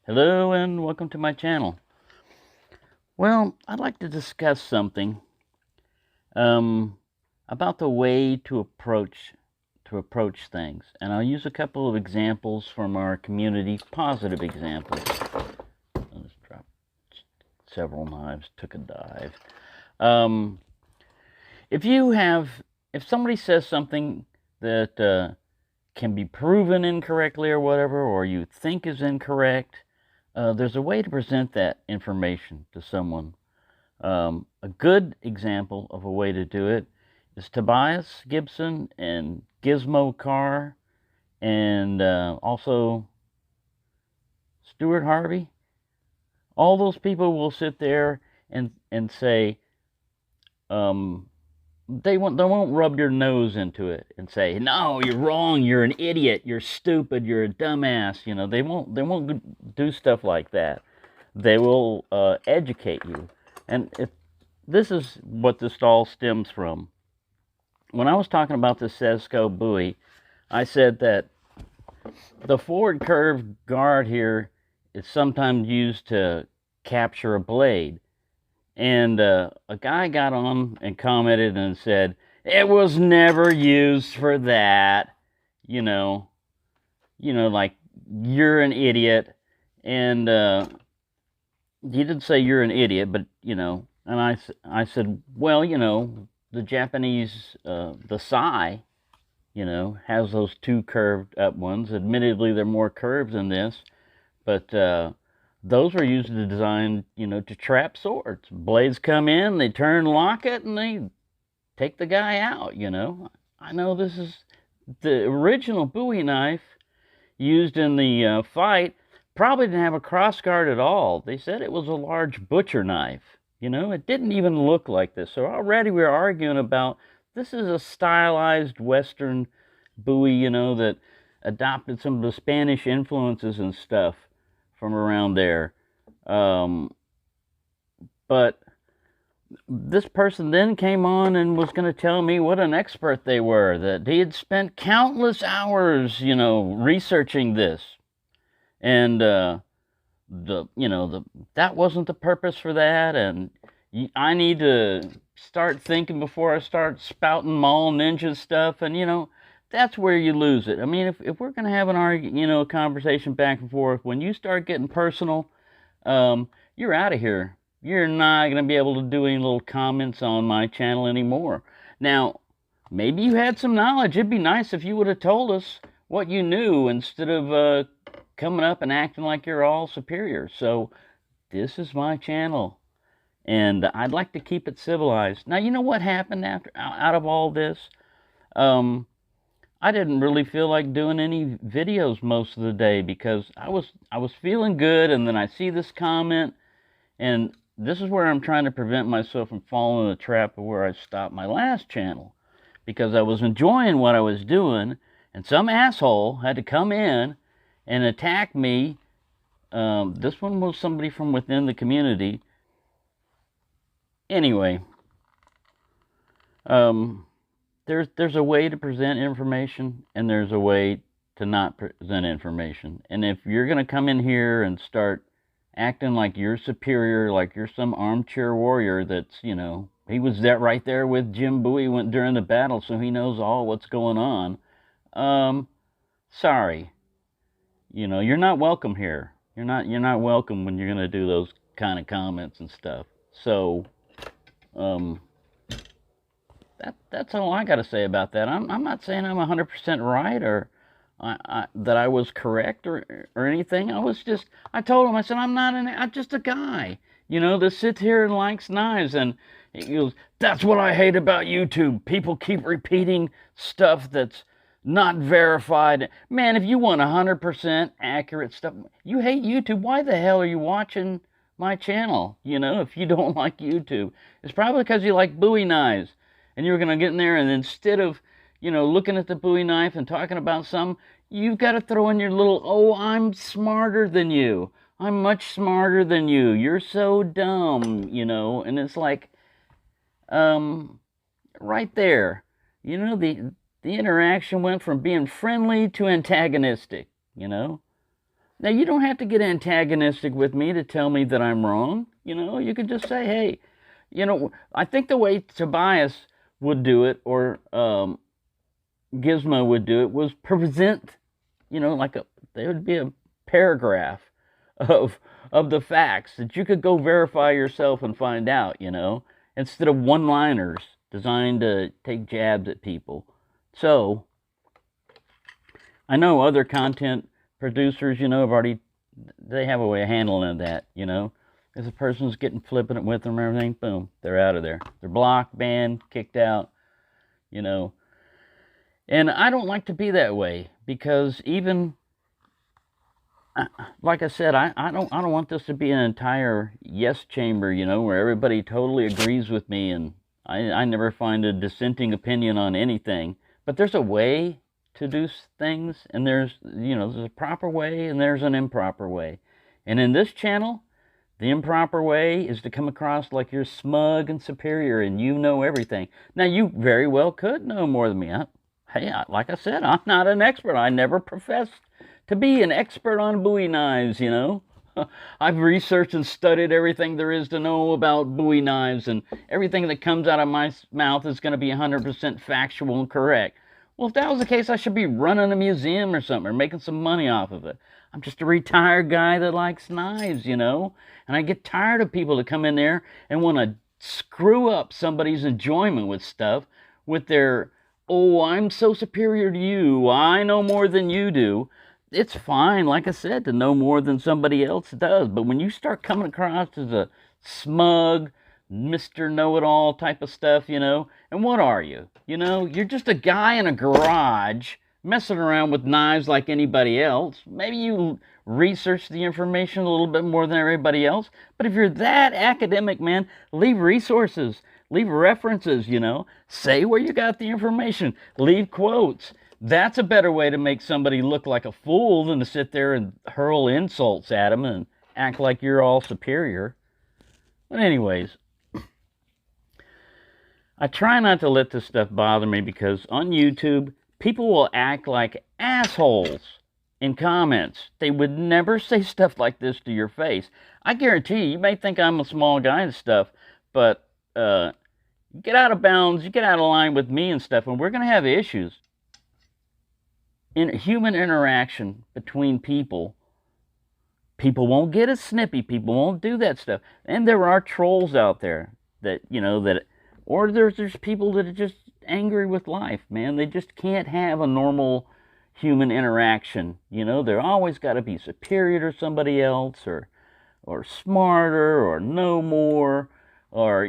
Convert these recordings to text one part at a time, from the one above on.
Hello and welcome to my channel. Well, I'd like to discuss something um, about the way to approach things, and I'll use a couple of examples from our community, positive examples. I just dropped several knives, took a dive. Um, if somebody says something that can be proven incorrectly or whatever, or you think is incorrect, there's a way to present that information to someone. A good example of a way to do it is Tobias Gibson and Gizmo Carr and also Stuart Harvey. All those people will sit there and say, um, they won't rub your nose into it and say, no, you're wrong, you're an idiot, you're stupid, you're a dumbass. They won't do stuff like that. They will educate you. And this is what this all stems from. When I was talking about the Cesco buoy, I said that the forward curved guard here is sometimes used to capture a blade. And a guy got on and commented and said, it was never used for that. You know, like, you're an idiot. And he did say you're an idiot, but, and I said, well, the Japanese, the sai, has those two curved up ones. Admittedly, they're more curved than this, but those were used to design, to trap swords. Blades come in, they turn, lock it, and they take the guy out, I know this is the original Bowie knife used in the fight. Probably didn't have a crossguard at all. They said it was a large butcher knife. It didn't even look like this. So already we were arguing about this is a stylized Western Bowie, that adopted some of the Spanish influences and stuff from around there. But this person then came on and was going to tell me what an expert they were, that he had spent countless hours, researching this. And that wasn't the purpose for that, and I need to start thinking before I start spouting mall ninja stuff, and that's where you lose it. I mean, if we're gonna have an argument, a conversation back and forth, when you start getting personal, you're out of here. You're not gonna be able to do any little comments on my channel anymore. Now, maybe you had some knowledge. It'd be nice if you would have told us what you knew instead of coming up and acting like you're all superior. So this is my channel, and I'd like to keep it civilized. Now, you know what happened out of all this? I didn't really feel like doing any videos most of the day because I was feeling good, and then I see this comment, and this is where I'm trying to prevent myself from falling in the trap of where I stopped my last channel, because I was enjoying what I was doing, and some asshole had to come in and attack me. This one was somebody from within the community. Anyway, there's a way to present information, and there's a way to not present information. And if you're going to come in here and start acting like you're superior, like you're some armchair warrior that's, he was right there with Jim Bowie during the battle, so he knows all what's going on. Sorry. You're not welcome here. You're not welcome when you're going to do those kind of comments and stuff. So, that's all I got to say about that. I'm not saying I'm 100% right, or that I was correct or anything. I told him, I said, I'm just a guy, that sits here and likes knives. And he goes, that's what I hate about YouTube. People keep repeating stuff that's not verified. Man, if you want 100% accurate stuff, you hate YouTube. Why the hell are you watching my channel? If you don't like YouTube, it's probably because you like Bowie knives, and you're gonna get in there, and instead of looking at the Bowie knife and talking about some, you've got to throw in your little, oh, I'm smarter than you. I'm much smarter than you. You're so dumb, and it's like, right there, the interaction went from being friendly to antagonistic, Now, you don't have to get antagonistic with me to tell me that I'm wrong. You can just say, hey, I think the way Tobias would do it, or Gizmo would do it, was present, there would be a paragraph of the facts that you could go verify yourself and find out, instead of one-liners designed to take jabs at people. So, I know other content producers, they have a way of handling that, If a person's getting flippant with them or everything, boom, they're out of there. They're blocked, banned, kicked out, And I don't like to be that way, because even, like I said, I don't want this to be an entire yes chamber, where everybody totally agrees with me, and I never find a dissenting opinion on anything. But there's a way to do things, and there's a proper way and there's an improper way. And in this channel, the improper way is to come across like you're smug and superior and you know everything. Now, you very well could know more than me. Hey, like I said, I'm not an expert. I never professed to be an expert on Bowie knives, I've researched and studied everything there is to know about Bowie knives, and everything that comes out of my mouth is going to be 100% factual and correct. Well, if that was the case, I should be running a museum or something, or making some money off of it. I'm just a retired guy that likes knives, and I get tired of people that come in there and want to screw up somebody's enjoyment with stuff with their, oh, I'm so superior to you, I know more than you do. It's fine, like I said, to know more than somebody else does, but when you start coming across as a smug, Mr. Know-it-all type of stuff, and what are you? You're just a guy in a garage messing around with knives like anybody else. Maybe you research the information a little bit more than everybody else, but if you're that academic, man, leave resources, leave references, say where you got the information, leave quotes. That's a better way to make somebody look like a fool than to sit there and hurl insults at them and act like you're all superior. But anyways, I try not to let this stuff bother me, because on YouTube, people will act like assholes in comments. They would never say stuff like this to your face. I guarantee you may think I'm a small guy and stuff, but get out of bounds, you get out of line with me and stuff, and we're going to have issues. In human interaction between people won't get as snippy, people won't do that stuff. And there are trolls out there that, or there's people that are just angry with life, man. They just can't have a normal human interaction, They're always got to be superior to somebody else, or smarter, or know more, or,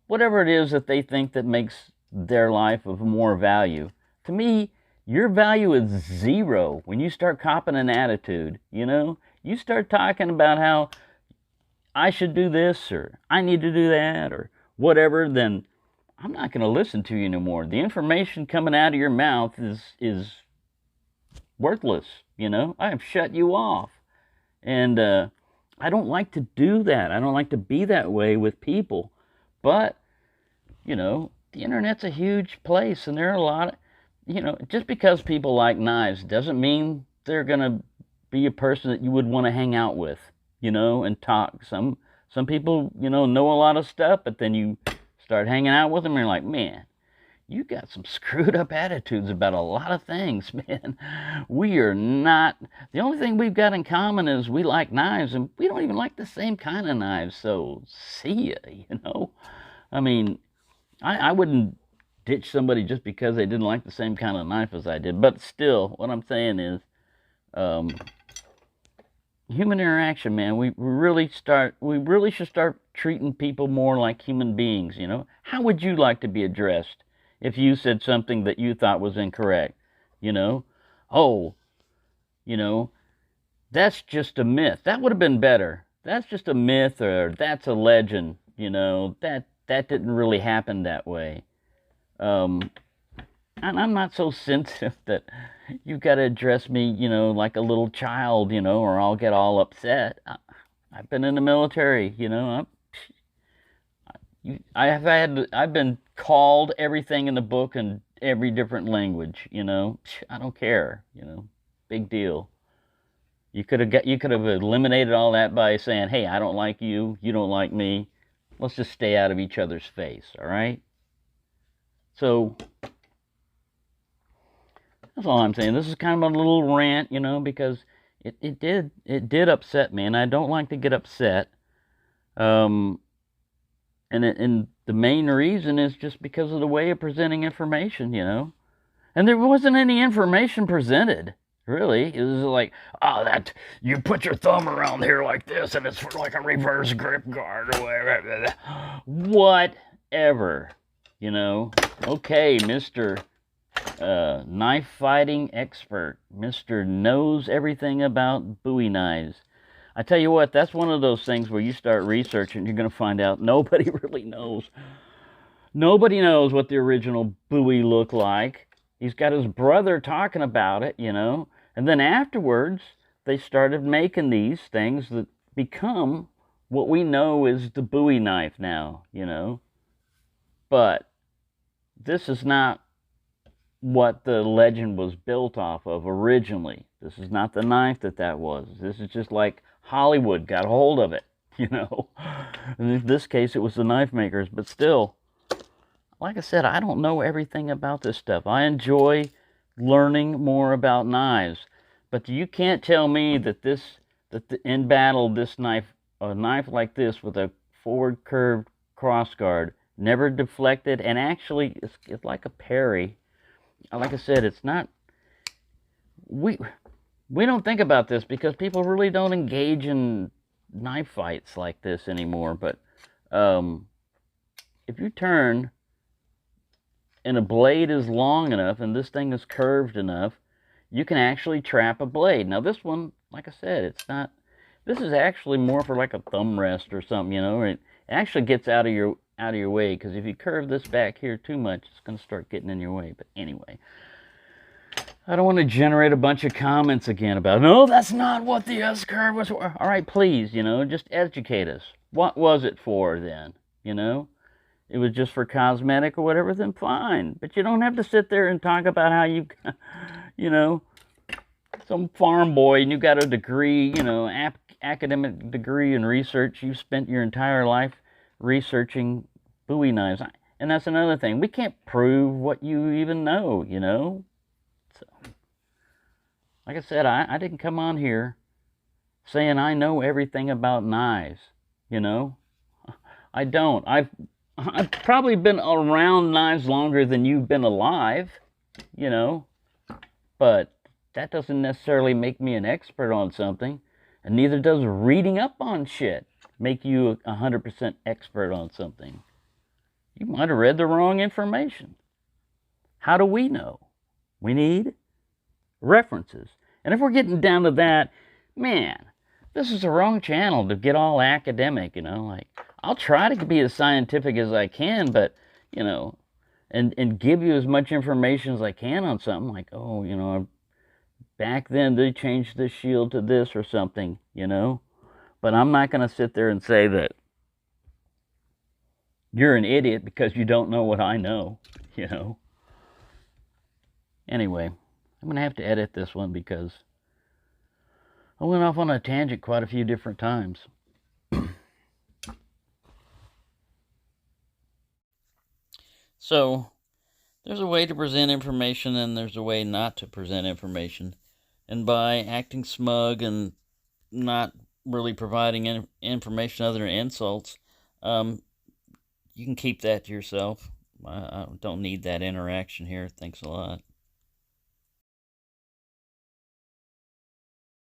whatever it is that they think that makes their life of more value. To me, your value is zero when you start copping an attitude, You start talking about how I should do this, or I need to do that, or whatever, then I'm not going to listen to you anymore. The information coming out of your mouth is worthless, I have shut you off. And I don't like to do that. I don't like to be that way with people. But, the internet's a huge place, and there are a lot of, just because people like knives doesn't mean they're going to be a person that you would want to hang out with, and talk. Some people, know a lot of stuff, but then you start hanging out with them and you're like, man, you got some screwed up attitudes about a lot of things, man. We are not, the only thing we've got in common is we like knives, and we don't even like the same kind of knives, so see ya, I mean, I wouldn't ditch somebody just because they didn't like the same kind of knife as I did. But still, what I'm saying is, human interaction, man. We really should start treating people more like human beings. How would you like to be addressed if you said something that you thought was incorrect? Oh, that's just a myth. That would have been better. That's just a myth, or that's a legend. That didn't really happen that way. And I'm not so sensitive that you've got to address me, like a little child, or I'll get all upset. I've been in the military, I've been called everything in the book in every different language, I don't care, big deal. You could have eliminated all that by saying, "Hey, I don't like you, you don't like me. Let's just stay out of each other's face." All right? So that's all I'm saying. This is kind of a little rant, because it did upset me, and I don't like to get upset. Um, and the main reason is just because of the way of presenting information. And there wasn't any information presented, really. It was like, oh, that you put your thumb around here like this, and it's for like a reverse grip guard or whatever. Whatever, Okay, Mister Knife Fighting Expert, Mister Knows Everything About Bowie Knives. I tell you what, that's one of those things where you start researching, you're going to find out nobody really knows. Nobody knows what the original Bowie looked like. He's got his brother talking about it, And then afterwards, they started making these things that become what we know is the Bowie knife now. But this is not what the legend was built off of originally. This is not the knife that was. This is just like Hollywood got hold of it, In this case, it was the knife makers, but still, like I said, I don't know everything about this stuff. I enjoy learning more about knives, but you can't tell me that in battle, a knife like this with a forward curved crossguard, never deflected, and actually it's like a parry. Like I said, it's not. We don't think about this because people really don't engage in knife fights like this anymore. But if you turn and a blade is long enough and this thing is curved enough, you can actually trap a blade. Now this one, like I said, it's not. This is actually more for like a thumb rest or something, It actually gets out of your way, because if you curve this back here too much, it's going to start getting in your way. But anyway, I don't want to generate a bunch of comments again about, no, that's not what the S-curve was for. All right, please, just educate us. What was it for then? It was just for cosmetic or whatever, then fine. But you don't have to sit there and talk about how you, some farm boy and you got a degree, academic degree in research. You spent your entire life researching Bowie knives. And that's another thing. We can't prove what you even know, So, like I said, I didn't come on here saying I know everything about knives, I don't. I've probably been around knives longer than you've been alive, but that doesn't necessarily make me an expert on something, and neither does reading up on shit make you 100% expert on something. You might have read the wrong information. How do we know? We need references. And if we're getting down to that, man, this is the wrong channel to get all academic, Like, I'll try to be as scientific as I can, but, and give you as much information as I can on something, like, oh, back then they changed the shield to this or something, But I'm not going to sit there and say that you're an idiot because you don't know what I know, Anyway, I'm going to have to edit this one because I went off on a tangent quite a few different times. So, there's a way to present information and there's a way not to present information. And by acting smug and not really providing information other than insults, you can keep that to yourself. I don't need that interaction here. Thanks a lot.